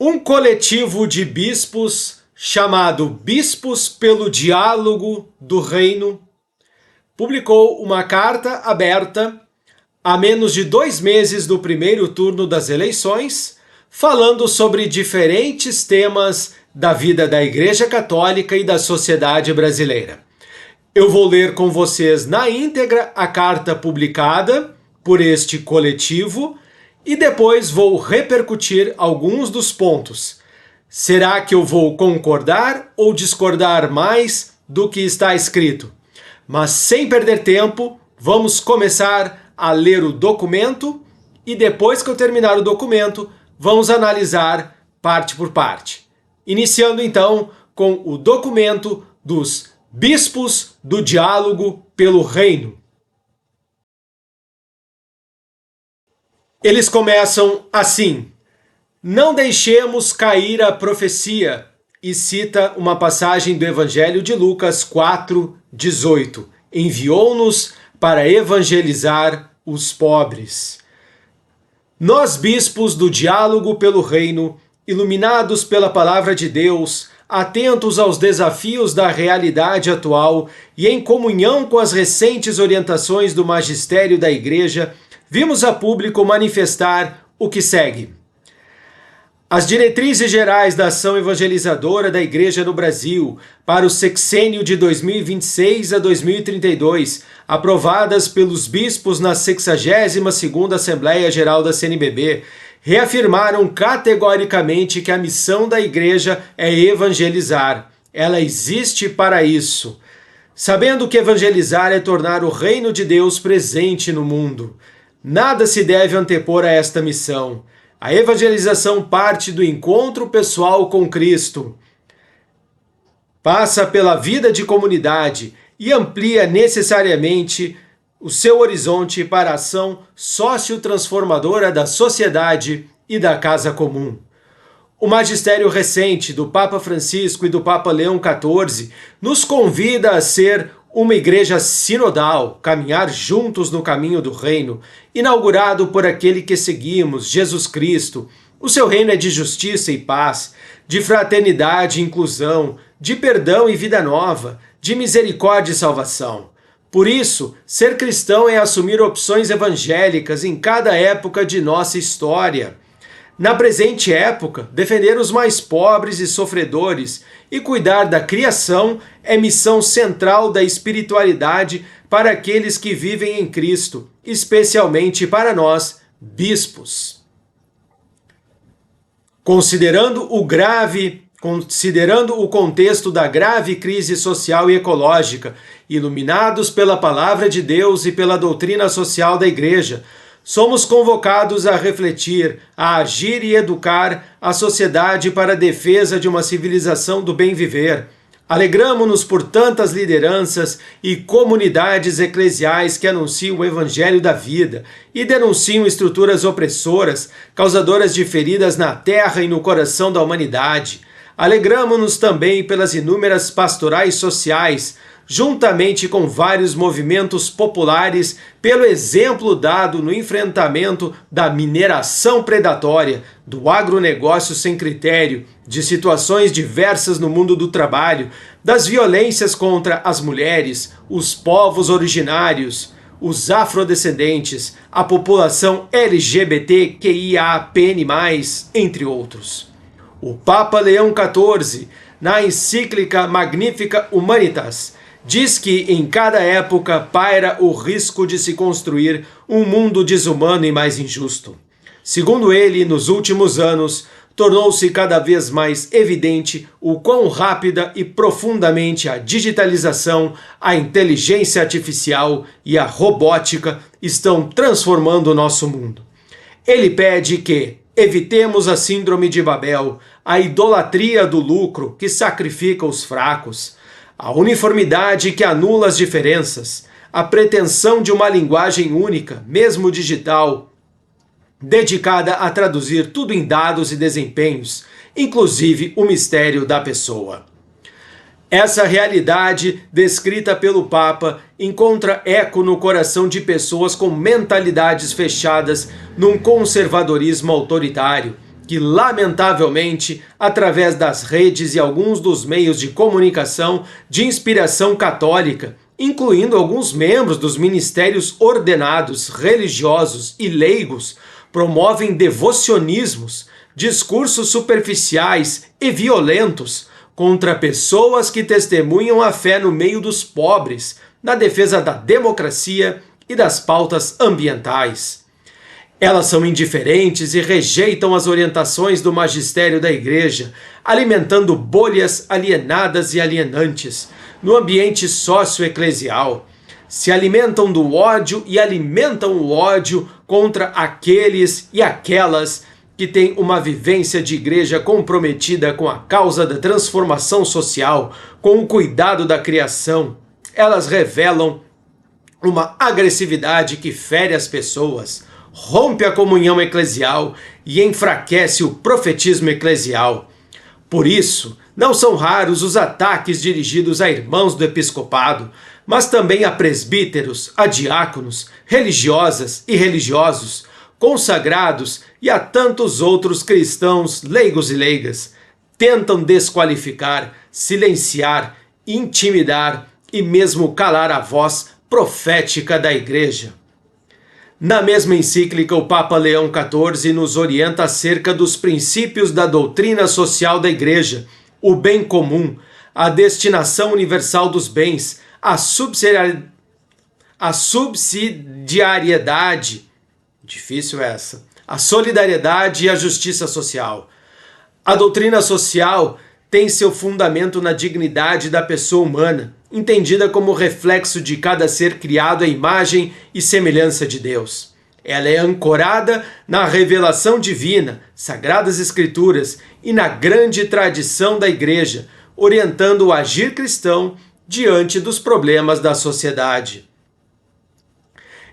Um coletivo de bispos, chamado Bispos pelo Diálogo do Reino, publicou uma carta aberta a menos de 2 meses do primeiro turno das eleições, falando sobre diferentes temas da vida da Igreja Católica e da sociedade brasileira. Eu vou ler com vocês na íntegra a carta publicada por este coletivo e depois vou repercutir alguns dos pontos. Será que eu vou concordar ou discordar mais do que está escrito? Mas sem perder tempo, vamos começar a ler o documento e depois que eu terminar o documento, vamos analisar parte por parte. Iniciando então com o documento dos Bispos do Diálogo pelo Reino. Eles começam assim: não deixemos cair a profecia, e cita uma passagem do Evangelho de Lucas 4:18. Enviou-nos para evangelizar os pobres. Nós, bispos do Diálogo pelo Reino, iluminados pela palavra de Deus, atentos aos desafios da realidade atual e em comunhão com as recentes orientações do magistério da Igreja, vimos a público manifestar o que segue. As diretrizes gerais da ação evangelizadora da Igreja no Brasil para o sexênio de 2026 a 2032, aprovadas pelos bispos na 62ª Assembleia Geral da CNBB, reafirmaram categoricamente que a missão da Igreja é evangelizar. Ela existe para isso. Sabendo que evangelizar é tornar o reino de Deus presente no mundo. Nada se deve antepor a esta missão. A evangelização parte do encontro pessoal com Cristo, passa pela vida de comunidade e amplia necessariamente o seu horizonte para a ação sociotransformadora da sociedade e da casa comum. O magistério recente do Papa Francisco e do Papa Leão XIV nos convida a ser uma igreja sinodal, caminhar juntos no caminho do reino, inaugurado por aquele que seguimos, Jesus Cristo. O seu reino é de justiça e paz, de fraternidade e inclusão, de perdão e vida nova, de misericórdia e salvação. Por isso, ser cristão é assumir opções evangélicas em cada época de nossa história. Na presente época, defender os mais pobres e sofredores e cuidar da criação é missão central da espiritualidade para aqueles que vivem em Cristo, especialmente para nós, bispos. Considerando o contexto da grave crise social e ecológica, iluminados pela palavra de Deus e pela doutrina social da Igreja, somos convocados a refletir, a agir e educar a sociedade para a defesa de uma civilização do bem viver. Alegramo-nos por tantas lideranças e comunidades eclesiais que anunciam o Evangelho da vida e denunciam estruturas opressoras, causadoras de feridas na terra e no coração da humanidade. Alegramo-nos também pelas inúmeras pastorais sociais, juntamente com vários movimentos populares, pelo exemplo dado no enfrentamento da mineração predatória, do agronegócio sem critério, de situações diversas no mundo do trabalho, das violências contra as mulheres, os povos originários, os afrodescendentes, a população LGBTQIAPN+, entre outros. O Papa Leão XIV, na encíclica Magnificat Humanitas, diz que em cada época paira o risco de se construir um mundo desumano e mais injusto. Segundo ele, nos últimos anos, tornou-se cada vez mais evidente o quão rápida e profundamente a digitalização, a inteligência artificial e a robótica estão transformando o nosso mundo. Ele pede que evitemos a síndrome de Babel, a idolatria do lucro que sacrifica os fracos, a uniformidade que anula as diferenças, a pretensão de uma linguagem única, mesmo digital, dedicada a traduzir tudo em dados e desempenhos, inclusive o mistério da pessoa. Essa realidade, descrita pelo Papa, encontra eco no coração de pessoas com mentalidades fechadas num conservadorismo autoritário, que, lamentavelmente, através das redes e alguns dos meios de comunicação de inspiração católica, incluindo alguns membros dos ministérios ordenados, religiosos e leigos, promovem devocionismos, discursos superficiais e violentos contra pessoas que testemunham a fé no meio dos pobres, na defesa da democracia e das pautas ambientais. Elas são indiferentes e rejeitam as orientações do magistério da Igreja, alimentando bolhas alienadas e alienantes no ambiente socioeclesial. Se alimentam do ódio e alimentam o ódio contra aqueles e aquelas que têm uma vivência de igreja comprometida com a causa da transformação social, com o cuidado da criação. Elas revelam uma agressividade que fere as pessoas, rompe a comunhão eclesial e enfraquece o profetismo eclesial. Por isso, não são raros os ataques dirigidos a irmãos do episcopado, mas também a presbíteros, a diáconos, religiosas e religiosos, consagrados e a tantos outros cristãos leigos e leigas. Tentam desqualificar, silenciar, intimidar e mesmo calar a voz profética da Igreja. Na mesma encíclica, o Papa Leão XIV nos orienta acerca dos princípios da doutrina social da Igreja, o bem comum, a destinação universal dos bens, a subsidiariedade, difícil essa, a solidariedade e a justiça social. A doutrina social tem seu fundamento na dignidade da pessoa humana, entendida como reflexo de cada ser criado à imagem e semelhança de Deus. Ela é ancorada na revelação divina, sagradas escrituras e na grande tradição da Igreja, orientando o agir cristão diante dos problemas da sociedade.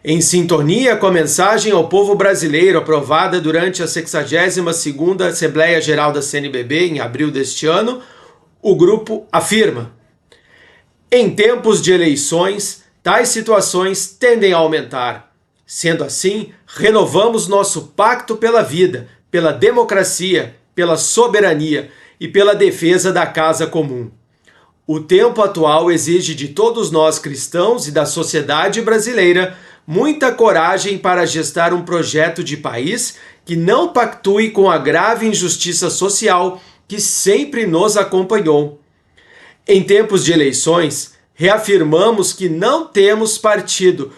Em sintonia com a mensagem ao povo brasileiro aprovada durante a 62ª Assembleia Geral da CNBB, em abril deste ano, o grupo afirma: em tempos de eleições, tais situações tendem a aumentar. Sendo assim, renovamos nosso pacto pela vida, pela democracia, pela soberania e pela defesa da casa comum. O tempo atual exige de todos nós cristãos e da sociedade brasileira muita coragem para gestar um projeto de país que não pactue com a grave injustiça social que sempre nos acompanhou. Em tempos de eleições, reafirmamos que não temos partido,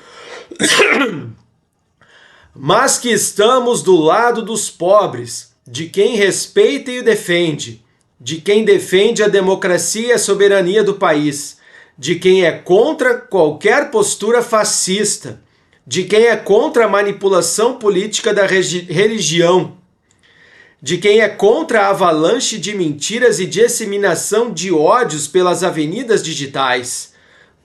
mas que estamos do lado dos pobres, de quem respeita e defende, de quem defende a democracia e a soberania do país, de quem é contra qualquer postura fascista, de quem é contra a manipulação política da religião, de quem é contra a avalanche de mentiras e disseminação de ódios pelas avenidas digitais.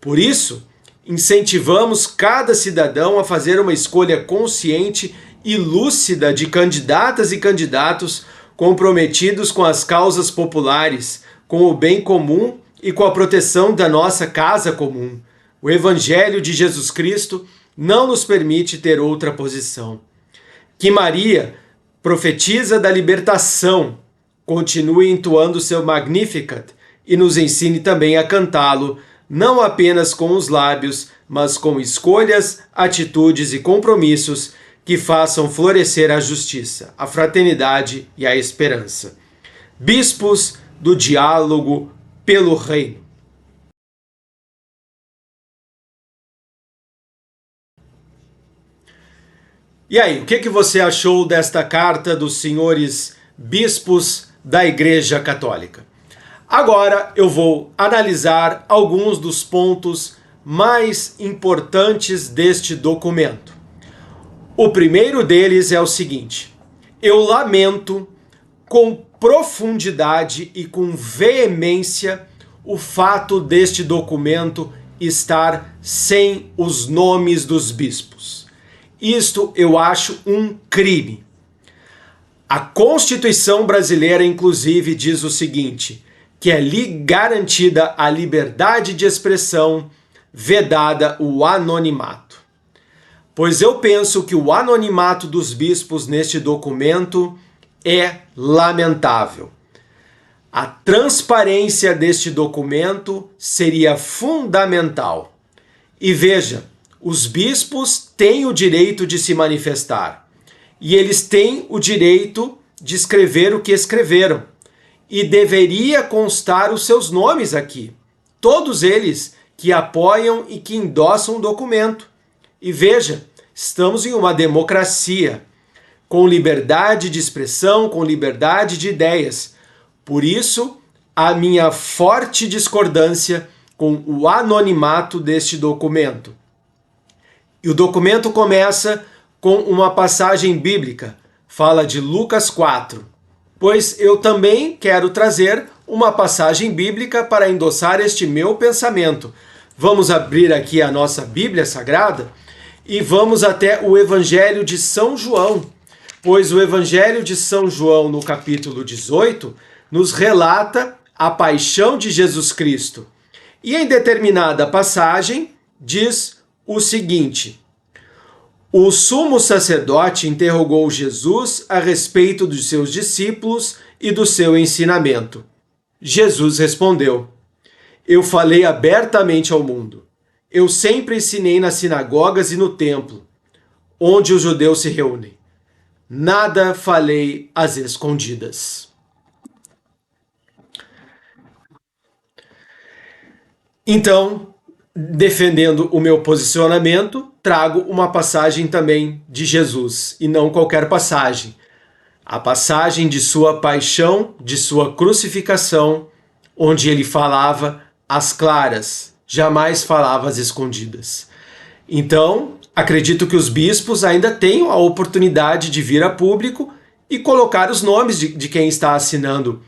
Por isso, incentivamos cada cidadão a fazer uma escolha consciente e lúcida de candidatas e candidatos comprometidos com as causas populares, com o bem comum e com a proteção da nossa casa comum. O Evangelho de Jesus Cristo não nos permite ter outra posição. Que Maria, profetisa da libertação, continue entoando seu Magnificat e nos ensine também a cantá-lo, não apenas com os lábios, mas com escolhas, atitudes e compromissos que façam florescer a justiça, a fraternidade e a esperança. Bispos do diálogo pelo reino. E aí, o que você achou desta carta dos senhores bispos da Igreja Católica? Agora eu vou analisar alguns dos pontos mais importantes deste documento. O primeiro deles é o seguinte: eu lamento com profundidade e com veemência o fato deste documento estar sem os nomes dos bispos. Isto eu acho um crime. A Constituição brasileira, inclusive, diz o seguinte, que é garantida a liberdade de expressão, vedada o anonimato. Pois eu penso que o anonimato dos bispos neste documento é lamentável. A transparência deste documento seria fundamental. E veja, os bispos têm o direito de se manifestar. E eles têm o direito de escrever o que escreveram. E deveria constar os seus nomes aqui. Todos eles que apoiam e que endossam o documento. E veja, estamos em uma democracia, com liberdade de expressão, com liberdade de ideias. Por isso, a minha forte discordância com o anonimato deste documento. E o documento começa com uma passagem bíblica, fala de Lucas 4, pois eu também quero trazer uma passagem bíblica para endossar este meu pensamento. Vamos abrir aqui a nossa Bíblia Sagrada e vamos até o Evangelho de São João, pois o Evangelho de São João, no capítulo 18, nos relata a paixão de Jesus Cristo. E em determinada passagem diz o seguinte: o sumo sacerdote interrogou Jesus a respeito dos seus discípulos e do seu ensinamento. Jesus respondeu: eu falei abertamente ao mundo. Eu sempre ensinei nas sinagogas e no templo, onde os judeus se reúnem. Nada falei às escondidas. Então, defendendo o meu posicionamento, trago uma passagem também de Jesus, e não qualquer passagem. A passagem de sua paixão, de sua crucificação, onde ele falava às claras, jamais falava às escondidas. Então, acredito que os bispos ainda tenham a oportunidade de vir a público e colocar os nomes de quem está assinando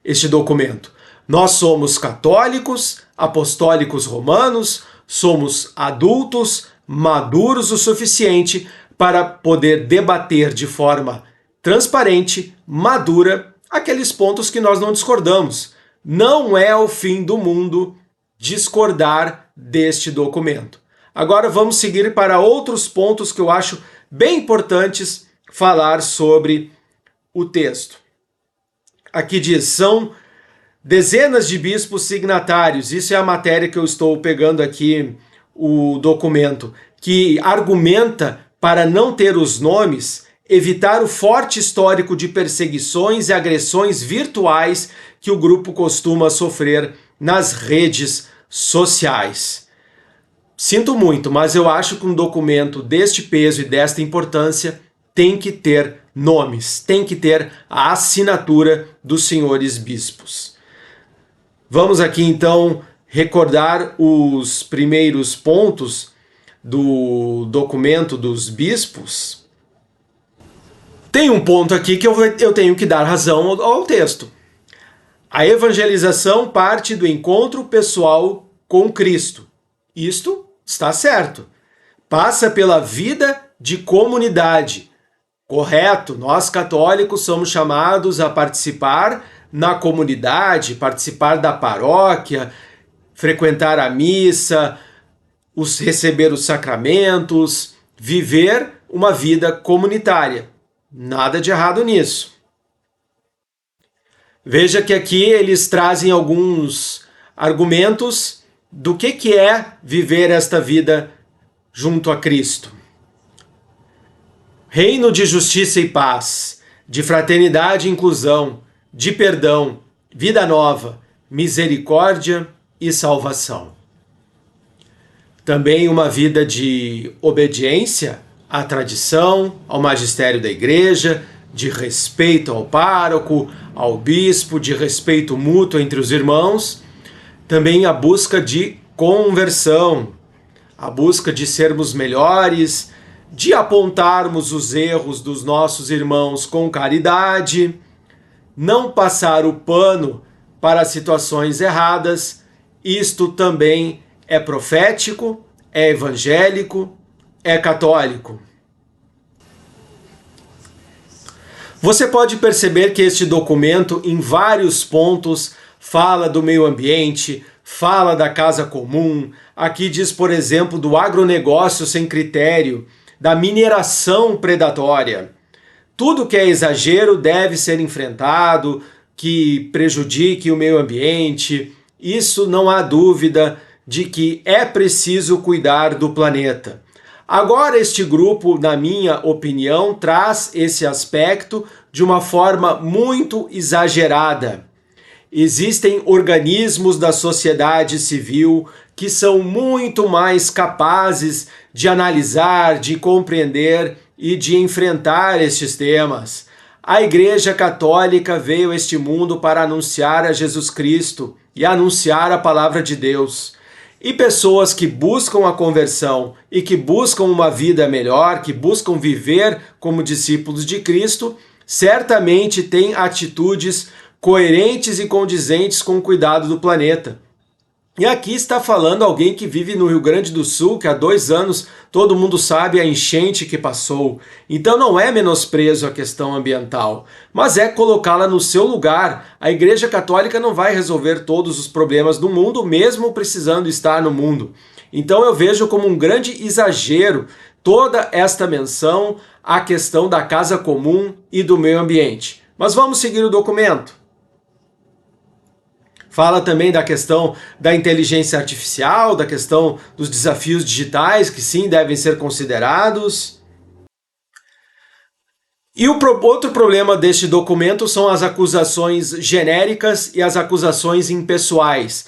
este documento. Nós somos católicos, apostólicos romanos, somos adultos, maduros o suficiente para poder debater de forma transparente, madura, aqueles pontos que nós não discordamos. Não é o fim do mundo discordar deste documento. Agora vamos seguir para outros pontos que eu acho bem importantes falar sobre o texto. Aqui diz, são dezenas de bispos signatários, isso é a matéria que eu estou pegando aqui, o documento, que argumenta para não ter os nomes, evitar o forte histórico de perseguições e agressões virtuais que o grupo costuma sofrer nas redes sociais. Sinto muito, mas eu acho que um documento deste peso e desta importância tem que ter nomes, tem que ter a assinatura dos senhores bispos. Vamos aqui então recordar os primeiros pontos do documento dos bispos. Tem um ponto aqui que eu tenho que dar razão ao texto. A evangelização parte do encontro pessoal com Cristo. Isto está certo. Passa pela vida de comunidade. Correto, nós católicos somos chamados a participar na comunidade, participar da paróquia, frequentar a missa, receber os sacramentos, viver uma vida comunitária. Nada de errado nisso. Veja que aqui eles trazem alguns argumentos do que é viver esta vida junto a Cristo. Reino de justiça e paz, de fraternidade e inclusão, de perdão, vida nova, misericórdia e salvação. Também uma vida de obediência à tradição, ao magistério da igreja, de respeito ao pároco, ao bispo, de respeito mútuo entre os irmãos. Também a busca de conversão, a busca de sermos melhores, de apontarmos os erros dos nossos irmãos com caridade, não passar o pano para situações erradas. Isto também é profético, é evangélico, é católico. Você pode perceber que este documento, em vários pontos, fala do meio ambiente, fala da casa comum. Aqui diz, por exemplo, do agronegócio sem critério, da mineração predatória. tudo que é exagero deve ser enfrentado, que prejudique o meio ambiente. Isso não há dúvida de que é preciso cuidar do planeta. Agora, este grupo, na minha opinião, traz esse aspecto de uma forma muito exagerada. Existem organismos da sociedade civil que são muito mais capazes de analisar, de compreender e de enfrentar estes temas. A Igreja Católica veio a este mundo para anunciar a Jesus Cristo e anunciar a palavra de Deus. E pessoas que buscam a conversão e que buscam uma vida melhor, que buscam viver como discípulos de Cristo, certamente têm atitudes coerentes e condizentes com o cuidado do planeta. E aqui está falando alguém que vive no Rio Grande do Sul, que há 2 anos todo mundo sabe a enchente que passou. Então não é menosprezo a questão ambiental, mas é colocá-la no seu lugar. A Igreja Católica não vai resolver todos os problemas do mundo, mesmo precisando estar no mundo. Então eu vejo como um grande exagero toda esta menção à questão da casa comum e do meio ambiente. Mas vamos seguir o documento. Fala também da questão da inteligência artificial, da questão dos desafios digitais, que sim, devem ser considerados. E o outro problema deste documento são as acusações genéricas e as acusações impessoais.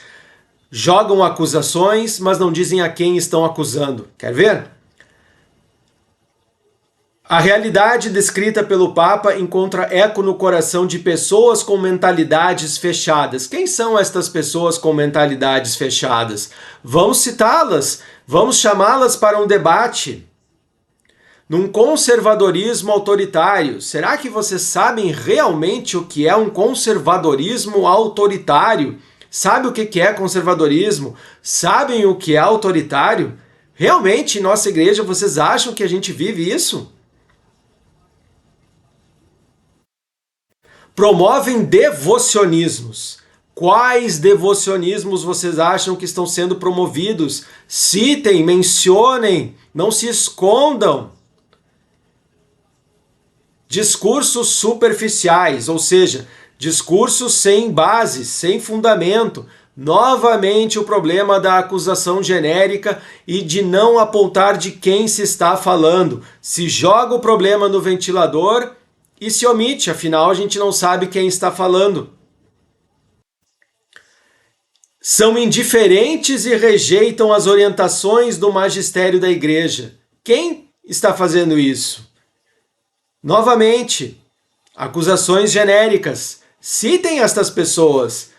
Jogam acusações, mas não dizem a quem estão acusando. Quer ver? A realidade descrita pelo Papa encontra eco no coração de pessoas com mentalidades fechadas. Quem são estas pessoas com mentalidades fechadas? Vamos citá-las, vamos chamá-las para um debate. Num conservadorismo autoritário, será que vocês sabem realmente o que é um conservadorismo autoritário? Sabe o que é conservadorismo? Sabem o que é autoritário? Realmente, em nossa igreja, vocês acham que a gente vive isso? Promovem devocionismos. Quais devocionismos vocês acham que estão sendo promovidos? Citem, mencionem, não se escondam. Discursos superficiais, ou seja, discursos sem base, sem fundamento. Novamente o problema da acusação genérica e de não apontar de quem se está falando. Se joga o problema no ventilador e se omite, afinal a gente não sabe quem está falando. São indiferentes e rejeitam as orientações do magistério da igreja. Quem está fazendo isso? Novamente, acusações genéricas. Citem estas pessoas.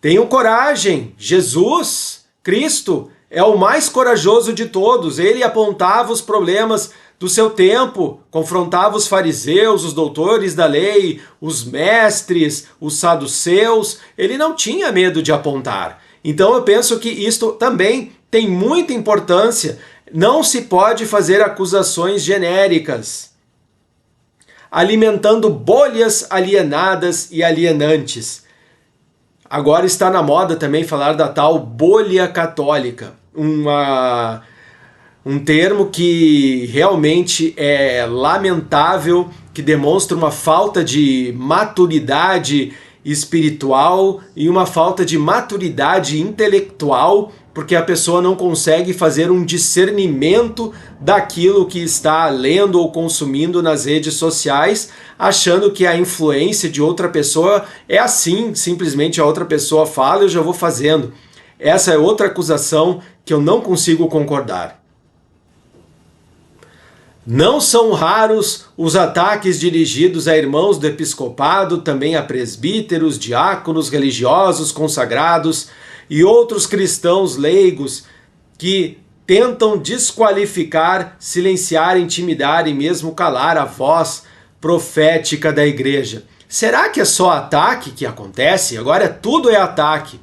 Tenham coragem. Jesus, Cristo, é o mais corajoso de todos. Ele apontava os problemas do seu tempo, confrontava os fariseus, os doutores da lei, os mestres, os saduceus. Ele não tinha medo de apontar. Então eu penso que isto também tem muita importância. Não se pode fazer acusações genéricas, alimentando bolhas alienadas e alienantes. Agora está na moda também falar da tal bolha católica, um termo que realmente é lamentável, que demonstra uma falta de maturidade espiritual e uma falta de maturidade intelectual, porque a pessoa não consegue fazer um discernimento daquilo que está lendo ou consumindo nas redes sociais, achando que a influência de outra pessoa é assim, simplesmente a outra pessoa fala e eu já vou fazendo. Essa é outra acusação que eu não consigo concordar. Não são raros os ataques dirigidos a irmãos do episcopado, também a presbíteros, diáconos, religiosos, consagrados e outros cristãos leigos que tentam desqualificar, silenciar, intimidar e mesmo calar a voz profética da igreja. Será que é só ataque que acontece? Agora tudo é ataque.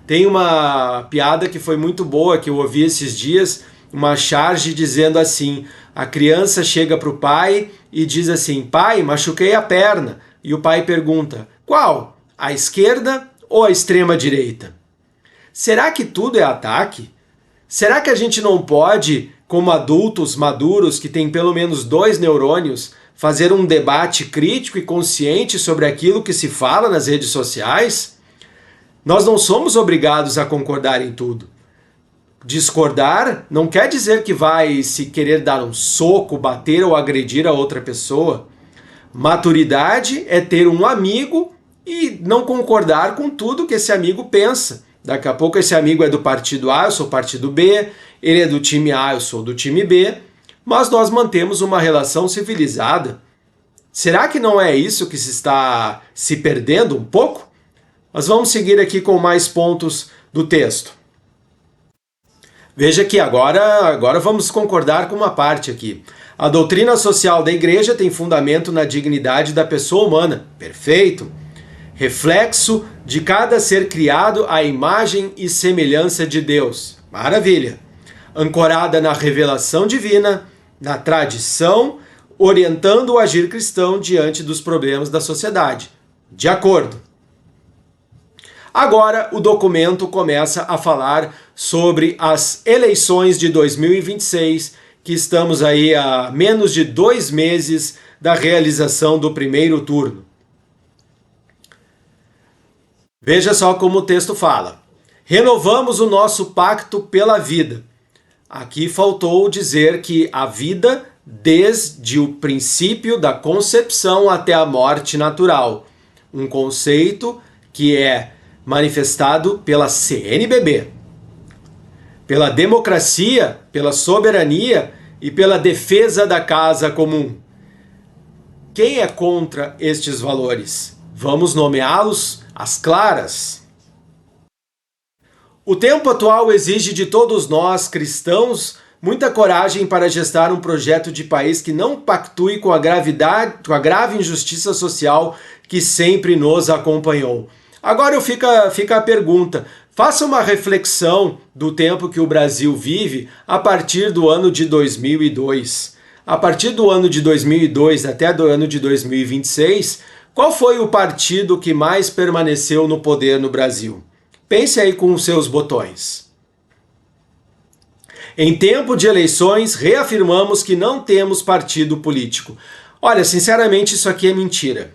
Tem uma piada que foi muito boa que eu ouvi esses dias, uma charge dizendo assim: a criança chega para o pai e diz assim: pai, machuquei a perna. E o pai pergunta: qual? A esquerda ou a extrema direita? Será que tudo é ataque? Será que a gente não pode, como adultos maduros que têm pelo menos 2 neurônios, fazer um debate crítico e consciente sobre aquilo que se fala nas redes sociais? Nós não somos obrigados a concordar em tudo. Discordar não quer dizer que vai se querer dar um soco, bater ou agredir a outra pessoa. Maturidade é ter um amigo e não concordar com tudo que esse amigo pensa. Daqui a pouco esse amigo é do partido A, eu sou partido B, ele é do time A, eu sou do time B, mas nós mantemos uma relação civilizada. Será que não é isso que se está se perdendo um pouco? Nós vamos seguir aqui com mais pontos do texto. Veja que agora vamos concordar com uma parte aqui. A doutrina social da igreja tem fundamento na dignidade da pessoa humana. Perfeito. Reflexo de cada ser criado à imagem e semelhança de Deus. Maravilha. Ancorada na revelação divina, na tradição, orientando o agir cristão diante dos problemas da sociedade. De acordo. Agora o documento começa a falar sobre as eleições de 2026, que estamos aí a menos de 2 meses da realização do primeiro turno. Veja só como o texto fala. Renovamos o nosso pacto pela vida. Aqui faltou dizer que a vida desde o princípio da concepção até a morte natural. Um conceito que é manifestado pela CNBB. Pela democracia, pela soberania e pela defesa da casa comum. Quem é contra estes valores? Vamos nomeá-los às claras. O tempo atual exige de todos nós, cristãos, muita coragem para gestar um projeto de país que não pactue com a grave injustiça social que sempre nos acompanhou. Agora fica a pergunta. Faça uma reflexão do tempo que o Brasil vive a partir do ano de 2002. A partir do ano de 2002 até do ano de 2026, qual foi o partido que mais permaneceu no poder no Brasil? Pense aí com os seus botões. Em tempo de eleições, reafirmamos que não temos partido político. Olha, sinceramente, isso aqui é mentira.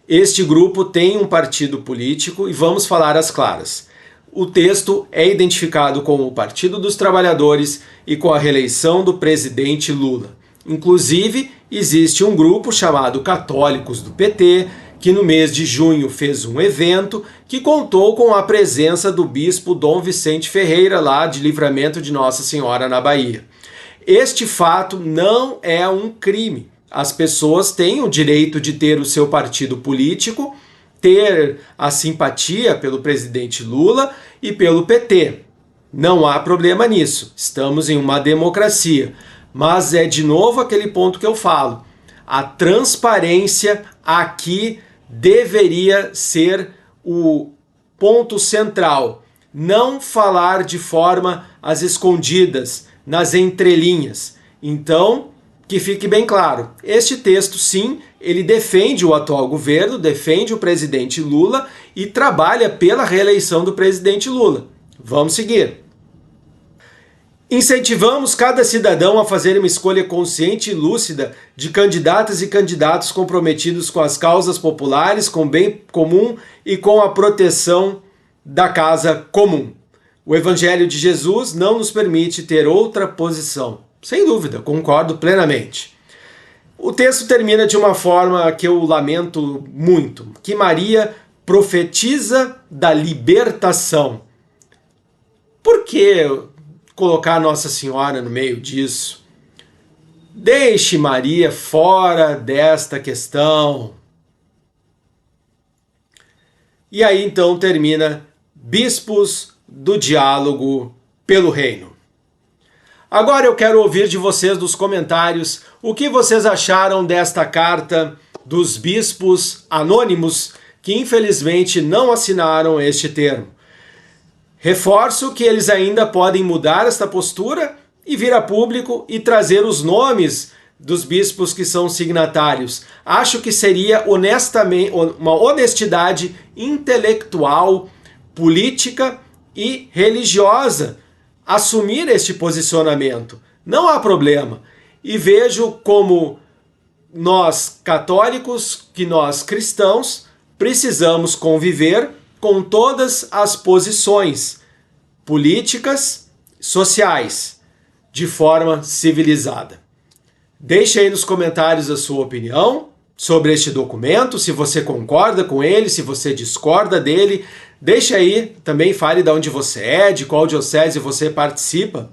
Este grupo tem um partido político e vamos falar às claras. O texto é identificado com o Partido dos Trabalhadores e com a reeleição do presidente Lula. Inclusive, existe um grupo chamado Católicos do PT, que no mês de junho fez um evento que contou com a presença do bispo Dom Vicente Ferreira, lá de Livramento de Nossa Senhora, na Bahia. Este fato não é um crime. As pessoas têm o direito de ter o seu partido político, ter a simpatia pelo presidente Lula e pelo PT. Não há problema nisso. Estamos em uma democracia. Mas é de novo aquele ponto que eu falo. A transparência aqui deveria ser o ponto central. Não falar de forma às escondidas, nas entrelinhas. Então, que fique bem claro, este texto sim, ele defende o atual governo, defende o presidente Lula e trabalha pela reeleição do presidente Lula. Vamos seguir. Incentivamos cada cidadão a fazer uma escolha consciente e lúcida de candidatas e candidatos comprometidos com as causas populares, com o bem comum e com a proteção da casa comum. O Evangelho de Jesus não nos permite ter outra posição. Sem dúvida, concordo plenamente. O texto termina de uma forma que eu lamento muito, que Maria profetiza da libertação. Por que colocar Nossa Senhora no meio disso? Deixe Maria fora desta questão. E aí então termina Bispos do Diálogo pelo Reino. Agora eu quero ouvir de vocês nos comentários o que vocês acharam desta carta dos bispos anônimos que infelizmente não assinaram este termo. Reforço que eles ainda podem mudar esta postura e vir a público e trazer os nomes dos bispos que são signatários. Acho que seria honestamente uma honestidade intelectual, política e religiosa assumir este posicionamento. Não há problema. E vejo como nós católicos, que nós cristãos, precisamos conviver com todas as posições políticas, sociais, de forma civilizada. Deixe aí nos comentários a sua opinião sobre este documento, se você concorda com ele, se você discorda dele. Deixe aí, também fale de onde você é, de qual diocese você participa.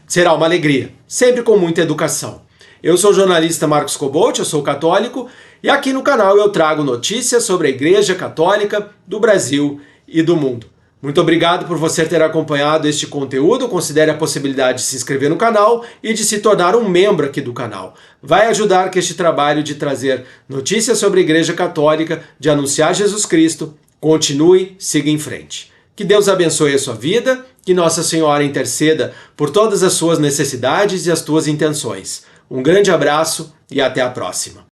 Será uma alegria, sempre com muita educação. Eu sou o jornalista Marcos Cobalt, eu sou católico, e aqui no canal eu trago notícias sobre a Igreja Católica do Brasil e do mundo. Muito obrigado por você ter acompanhado este conteúdo. Considere a possibilidade de se inscrever no canal e de se tornar um membro aqui do canal. Vai ajudar que este trabalho de trazer notícias sobre a Igreja Católica, de anunciar Jesus Cristo, continue, siga em frente. Que Deus abençoe a sua vida, que Nossa Senhora interceda por todas as suas necessidades e as tuas intenções. Um grande abraço e até a próxima.